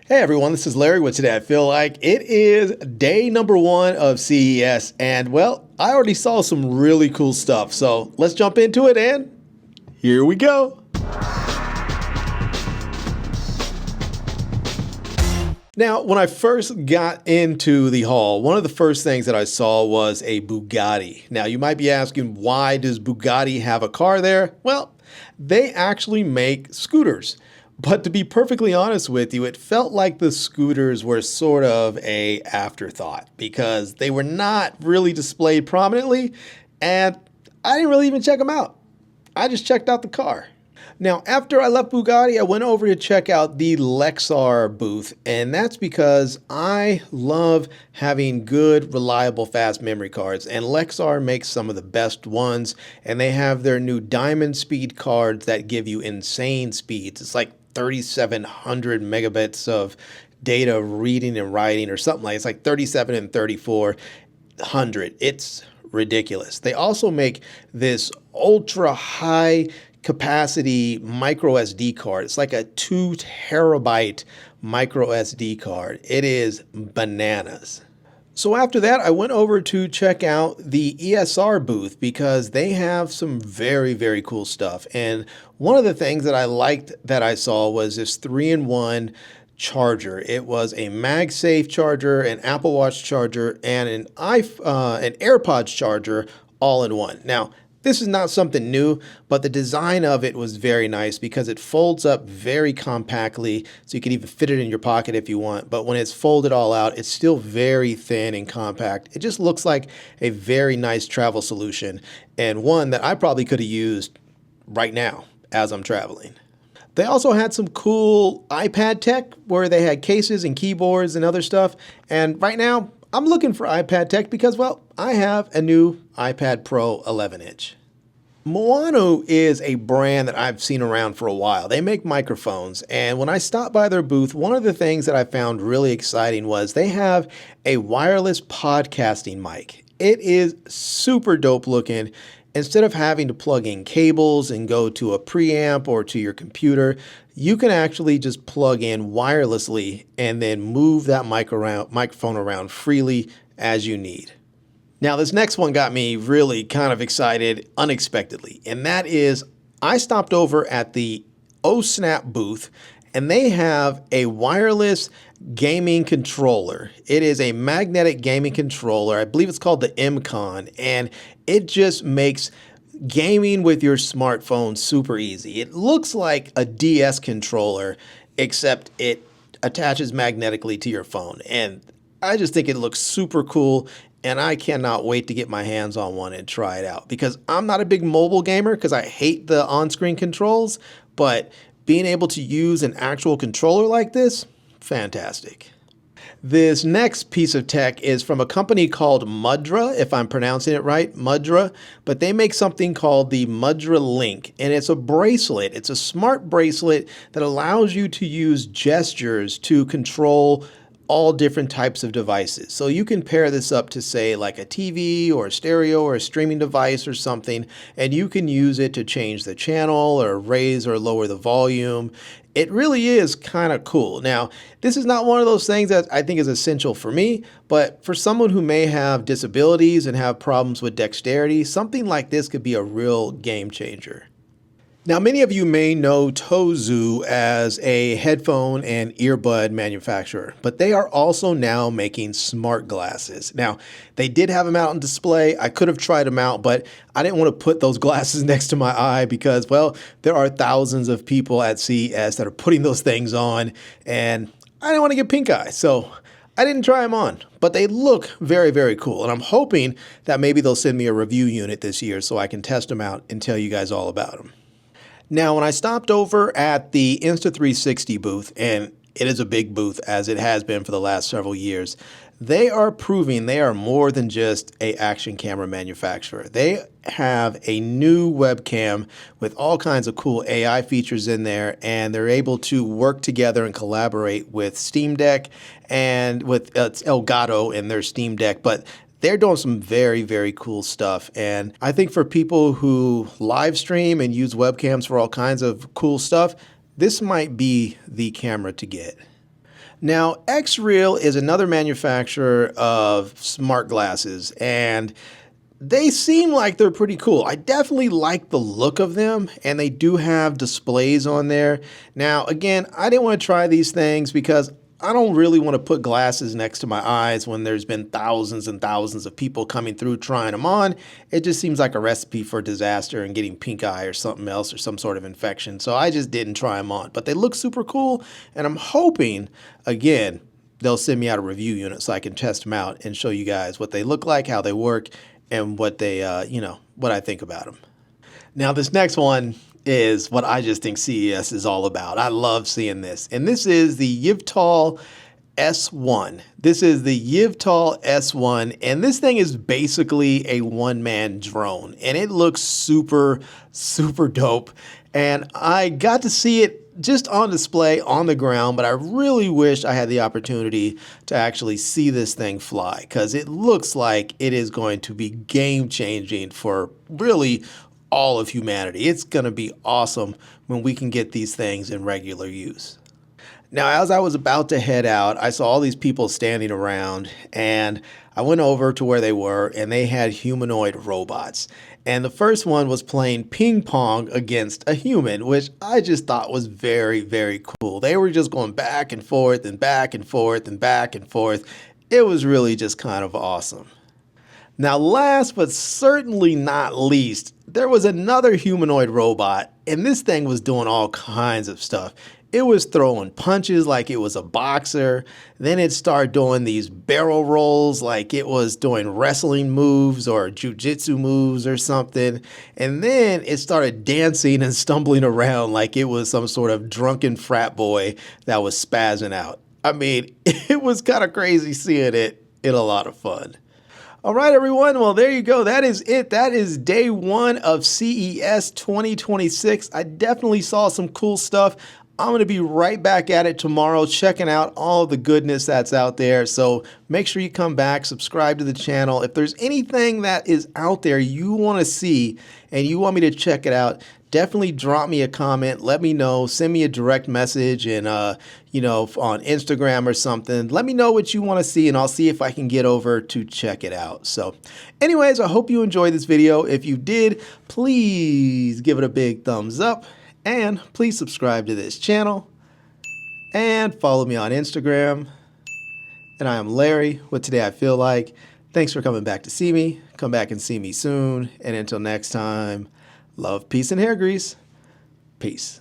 Hey everyone, this is Larry with Today I Feel Like. It is day number 1 of CES, and well, I already saw some really cool stuff, so let's jump into it, and here we go. Now, when I first got into the hall, one of the first things that I saw was a Bugatti. Now, you might be asking, why does Bugatti have a car there? Well, they actually make scooters. But to be perfectly honest with you, it felt like the scooters were sort of an afterthought because they were not really displayed prominently, and I didn't really even check them out. I just checked out the car. Now, after I left Bugatti, I went over to check out the Lexar booth, and that's because I love having good, reliable, fast memory cards, and Lexar makes some of the best ones, and they have their new Diamond Speed cards that give you insane speeds. It's like 3,700 megabits of data reading and writing or something like it's like 37 and 3,400. It's ridiculous. They also make this ultra high capacity micro SD card. It's like a 2 terabyte micro SD card. It is bananas. So after that, I went over to check out the ESR booth because they have some very, very cool stuff. And one of the things that I liked that I saw was this 3-in-1 charger. It was a MagSafe charger, an Apple Watch charger, and an AirPods charger all in one. Now, this is not something new, but the design of it was very nice because it folds up very compactly, so you can even fit it in your pocket if you want. But when it's folded all out, it's still very thin and compact. It just looks like a very nice travel solution, and one that I probably could have used right now as I'm traveling. They also had some cool iPad tech where they had cases and keyboards and other stuff. And right now, I'm looking for iPad tech because, well, I have a new iPad Pro 11-inch. Humanoid is a brand that I've seen around for a while. They make microphones, and when I stopped by their booth, one of the things that I found really exciting was they have a wireless podcasting mic. It is super dope looking. Instead of having to plug in cables and go to a preamp or to your computer, you can actually just plug in wirelessly and then move that microphone around freely as you need. Now, this next one got me really kind of excited unexpectedly, and that is I stopped over at the OSnap booth, and they have a wireless gaming controller. It is a magnetic gaming controller. I believe it's called the MCON, and it just makes gaming with your smartphone super easy. It looks like a DS controller, except it attaches magnetically to your phone. And I just think it looks super cool, and I cannot wait to get my hands on one and try it out because I'm not a big mobile gamer because I hate the on-screen controls, but being able to use an actual controller like this, fantastic. This next piece of tech is from a company called Mudra, if I'm pronouncing it right, Mudra, but they make something called the Mudra Link, and it's a bracelet. It's a smart bracelet that allows you to use gestures to control all different types of devices. So you can pair this up to say like a TV or a stereo or a streaming device or something, and you can use it to change the channel or raise or lower the volume. It really is kind of cool. Now, this is not one of those things that I think is essential for me, but for someone who may have disabilities and have problems with dexterity, something like this could be a real game changer. Now, many of you may know Tozu as a headphone and earbud manufacturer, but they are also now making smart glasses. Now, they did have them out on display. I could have tried them out, but I didn't want to put those glasses next to my eye because, well, there are thousands of people at CES that are putting those things on, and I didn't want to get pink eye, so I didn't try them on, but they look very, very cool. And I'm hoping that maybe they'll send me a review unit this year so I can test them out and tell you guys all about them. Now, when I stopped over at the Insta360 booth, and it is a big booth as it has been for the last several years, they are proving they are more than just an action camera manufacturer. They have a new webcam with all kinds of cool AI features in there, and they're able to work together and collaborate with Steam Deck and with Elgato and their Steam Deck, but they're doing some very, very cool stuff. And I think for people who live stream and use webcams for all kinds of cool stuff, this might be the camera to get. Now, XReal is another manufacturer of smart glasses, and they seem like they're pretty cool. I definitely like the look of them, and they do have displays on there. Now, again, I didn't want to try these things because I don't really want to put glasses next to my eyes when there's been thousands and thousands of people coming through trying them on. It just seems like a recipe for disaster and getting pink eye or something else or some sort of infection. So I just didn't try them on, but they look super cool. And I'm hoping, again, they'll send me out a review unit so I can test them out and show you guys what they look like, how they work, and what they, what I think about them. Now, this next one is what I just think CES is all about. I love seeing this. And this is the Viltrox S1. This is the Viltrox S1, and this thing is basically a one-man drone, and it looks super, super dope. And I got to see it just on display on the ground, but I really wish I had the opportunity to actually see this thing fly, because it looks like it is going to be game-changing for really all of humanity. It's going to be awesome when we can get these things in regular use. Now, as I was about to head out, I saw all these people standing around, and I went over to where they were, and they had humanoid robots. And the first one was playing ping pong against a human, which I just thought was very, very cool. They were just going back and forth and back and forth and back and forth. It was really just kind of awesome. Now, last but certainly not least, there was another humanoid robot, and this thing was doing all kinds of stuff. It was throwing punches like it was a boxer. Then it started doing these barrel rolls like it was doing wrestling moves or jujitsu moves or something. And then it started dancing and stumbling around like it was some sort of drunken frat boy that was spazzing out. I mean, it was kind of crazy seeing it and a lot of fun. All right, everyone. Well, there you go. That is it. That is day one of CES 2026. I definitely saw some cool stuff. I'm going to be right back at it tomorrow, checking out all the goodness that's out there. So make sure you come back, subscribe to the channel. If there's anything that is out there you want to see and you want me to check it out, definitely drop me a comment. Let me know. Send me a direct message and, on Instagram or something. Let me know what you want to see, and I'll see if I can get over to check it out. So anyways, I hope you enjoyed this video. If you did, please give it a big thumbs up. And please subscribe to this channel and follow me on Instagram. And I am Larry with Today I Feel Like. Thanks for coming back to see me. Come back and see me soon. And until next time, love, peace, and hair grease. Peace.